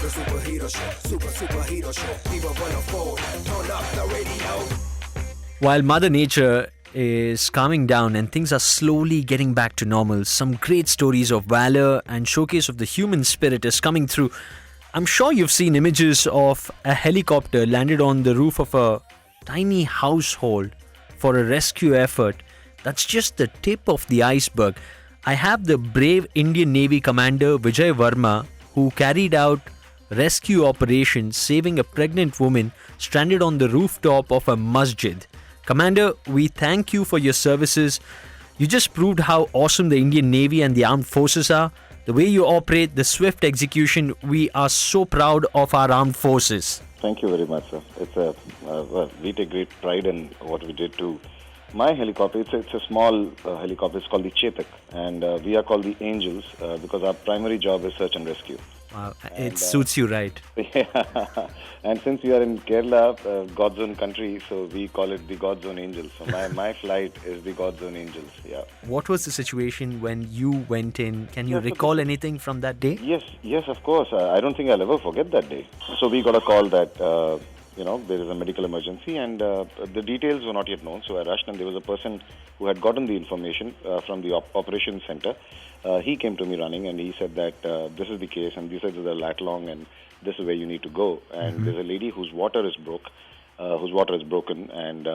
superhero show, superhero show. Fever 104, turn up the radio. While Mother Nature is calming down and things are slowly getting back to normal, some great stories of valor and showcase of the human spirit is coming through. I'm sure you've seen images of a helicopter landed on the roof of a tiny household for a rescue effort. That's just the tip of the iceberg. I have the brave Indian Navy Commander Vijay Verma, who carried out rescue operations saving a pregnant woman stranded on the rooftop of a masjid. Commander, we thank you for your services. You just proved how awesome the Indian Navy and the armed forces are. The way you operate, the swift execution, we are so proud of our armed forces. Thank you very much, sir. We take great pride in what we did to my helicopter. It's a small helicopter. It's called the Chetak, and we are called the Angels because our primary job is search and rescue. Wow, it suits you right. Yeah, and since we are in Kerala, God's own country, so we call it the God's own Angels. So my flight is the God's own Angels. Yeah. What was the situation when you went in? Can you recall anything from that day? Yes, of course. I don't think I'll ever forget that day. So we got a call that there is a medical emergency, and the details were not yet known. So I rushed, and there was a person who had gotten the information from the operations center. He came to me running, and he said that this is the case, and this is the lat long, and this is where you need to go. And there's a lady whose water is broken, and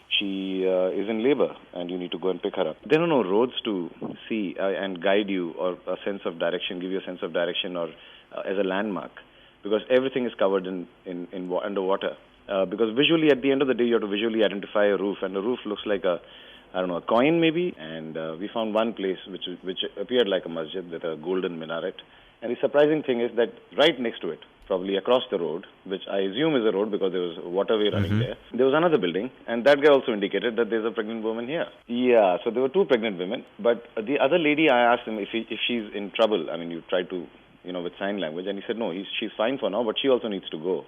she is in labor, and you need to go and pick her up. There are no roads to see and guide you, or a sense of direction, give you a sense of direction, or as a landmark, because everything is covered in underwater. Because visually, at the end of the day, you have to visually identify a roof, and the roof looks like a coin maybe. And we found one place which appeared like a masjid with a golden minaret. And the surprising thing is that right next to it, probably across the road, which I assume is a road because there was a waterway running there was another building, and that guy also indicated that there's a pregnant woman here. Yeah, so there were two pregnant women, but the other lady, I asked him if she's in trouble. I mean, you try to, with sign language, and he said no, she's fine for now, but she also needs to go.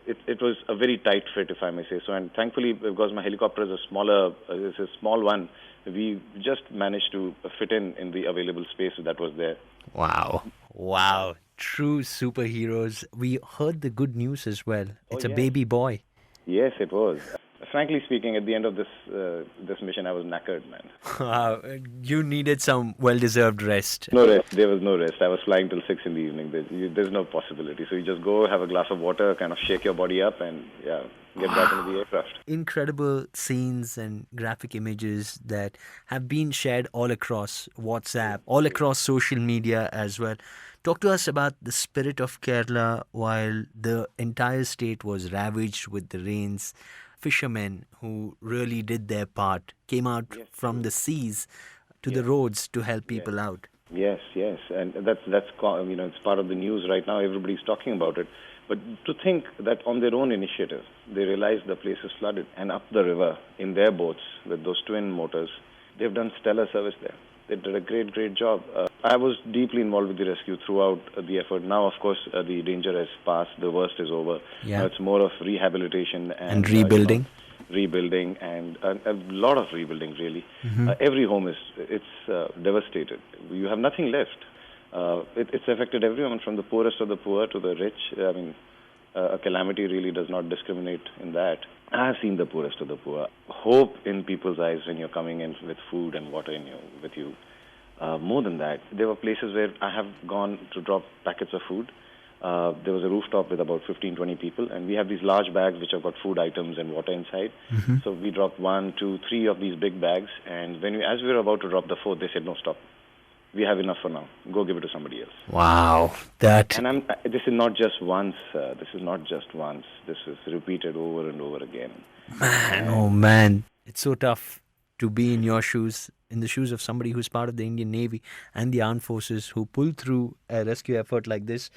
It was a very tight fit, if I may say so, and thankfully, because my helicopter is a small one, we just managed to fit in the available space that was there. Wow. True superheroes. We heard the good news as well. It's a baby boy. Yes, it was. Frankly speaking, at the end of this mission, I was knackered, man. Wow, you needed some well-deserved rest. No rest. There was no rest. I was flying till 6 in the evening. There's no possibility. So you just go, have a glass of water, kind of shake your body up, and get back into the aircraft. Incredible scenes and graphic images that have been shared all across WhatsApp, all across social media as well. Talk to us about the spirit of Kerala while the entire state was ravaged with the rains. Fishermen who really did their part came out from the seas to the roads to help people out. Yes, and that's it's part of the news right now. Everybody's talking about it. But to think that on their own initiative, they realized the place is flooded, and up the river in their boats with those twin motors, they've done stellar service there. They did a great job. I was deeply involved with the rescue throughout the effort. Now, of course, the danger has passed. The worst is over. Yeah. Now it's more of rehabilitation and rebuilding. Rebuilding and a lot of rebuilding, really. Every home it's devastated. You have nothing left. It's affected everyone from the poorest of the poor to the rich. I mean, a calamity really does not discriminate in that. I have seen the poorest of the poor. Hope in people's eyes when you're coming in with food and water with you. More than that, there were places where I have gone to drop packets of food. There was a rooftop with about 15-20 people, and we have these large bags which have got food items and water inside. So we dropped 1, 2, 3 of these big bags, and as we were about to drop the fourth, they said, no, stop. We have enough for now. Go give it to somebody else. Wow. And this is not just once. This is repeated over and over again. Man. It's so tough to be in your shoes, in the shoes of somebody who's part of the Indian Navy and the armed forces who pull through a rescue effort like this.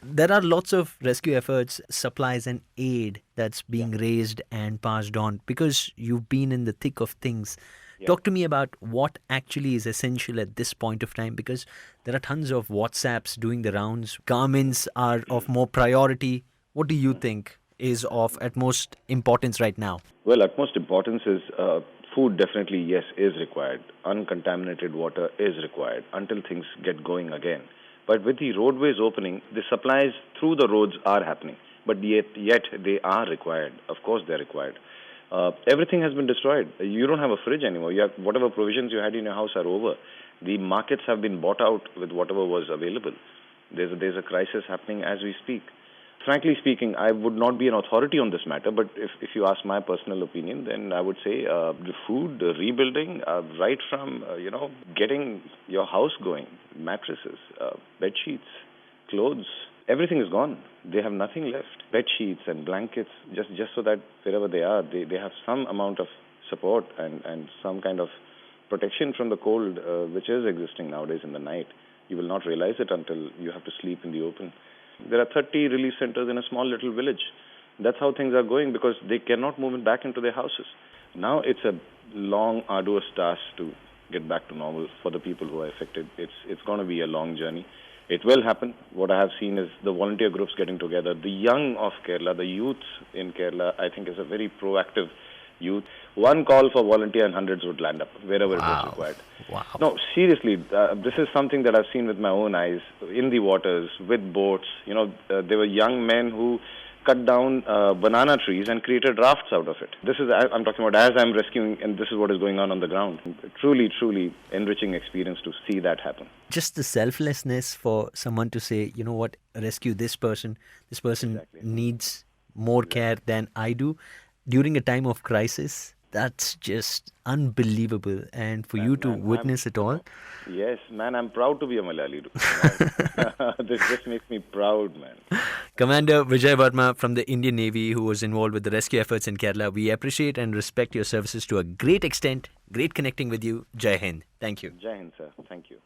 There are lots of rescue efforts, supplies and aid that's being raised and passed on because you've been in the thick of things. Talk to me about what actually is essential at this point of time, because there are tons of WhatsApps doing the rounds. Garments are of more priority. What do you think is of utmost importance right now? Well, utmost importance is food definitely, yes, is required. Uncontaminated water is required until things get going again. But with the roadways opening, the supplies through the roads are happening. But yet they are required. Of course, they're required. Everything has been destroyed. You don't have a fridge anymore. You have, whatever provisions you had in your house are over. The markets have been bought out with whatever was available. There's a crisis happening as we speak. Frankly speaking, I would not be an authority on this matter, but if you ask my personal opinion, then I would say the food, the rebuilding, right from, getting your house going, mattresses, bed sheets, clothes, everything is gone. They have nothing left. Bed sheets and blankets, just so that wherever they are, they have some amount of support and some kind of protection from the cold, which is existing nowadays in the night. You will not realize it until you have to sleep in the open. There are 30 relief centers in a small little village. That's how things are going because they cannot move back into their houses. Now it's a long, arduous task to get back to normal for the people who are affected. It's going to be a long journey. It will happen. What I have seen is the volunteer groups getting together. The young of Kerala, the youth in Kerala, I think is a very proactive youth. One call for volunteer and hundreds would land up wherever it was required. Wow. No, seriously, this is something that I've seen with my own eyes in the waters, with boats. There were young men who cut down banana trees and created rafts out of it. This is, I'm talking about as I'm rescuing, and this is what is going on the ground. Truly, truly enriching experience to see that happen. Just the selflessness for someone to say, you know what, rescue this person. This person needs more care than I do during a time of crisis. That's just unbelievable. And for you to witness it all. Yes, man, I'm proud to be a Malayali. This just makes me proud, man. Commander Vijay Verma from the Indian Navy, who was involved with the rescue efforts in Kerala. We appreciate and respect your services to a great extent. Great connecting with you. Jai Hind. Thank you. Jai Hind, sir. Thank you.